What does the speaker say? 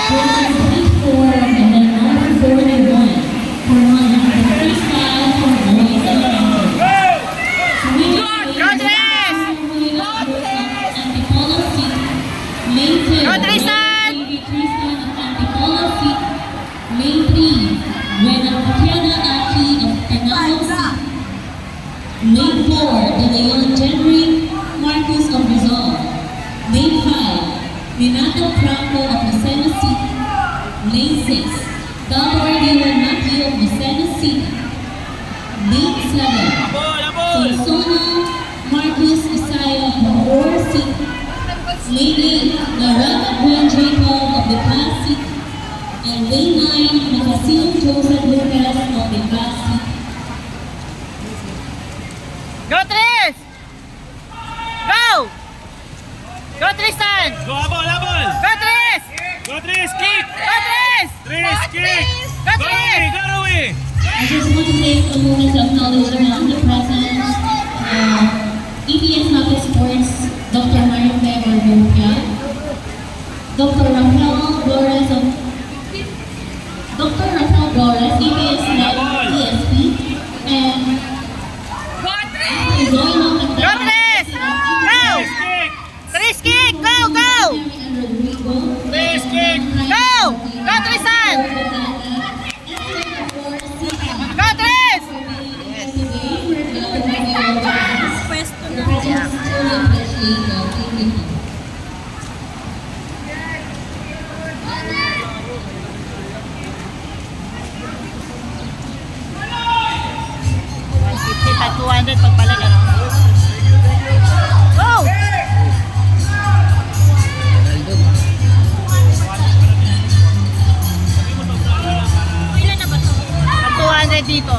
and then number 41 for one of the freestyle for boys and girls. Antipolo City. Lane 2. Tristan of Antipolo City. Lane 3. Buena Patriana Aki of Penalo City. Lane 4. De Leon Jenry Marcus of Rizal. Lane 5. Renato Franco of Lucena City. Lane 6. Dalmar Dylan Matthew of Lucena City. Lane 7. Solsono Marcus Isaiah of Bahor City. Lane 8. Narada Juan Jacob of the Class City. And Lane 9. Macasino Joseph Lucas of the Class City. Go, Tris! Go! Go, Tristan! Go, habol! Go, Tris! Go, Tris, kick! Go, Tris! Tris, kick! Go, Go, Tris! Rui! Go, Rui! I just want to take a moment to acknowledge the presence of EPS Hockey Sports, Dr. Marife Barbuca, Dr. Rafael Flores of Dr. Rafael Flores, EPS ESP, and Zoilo Go, Tris! Go! Tris, kick! Tris, kick! Go, go! Tris, kick! Go! Go, Tristan! Go, Tris! Kita 200 pagbalik, ano? Go! Ilan na ba ito? 200 dito.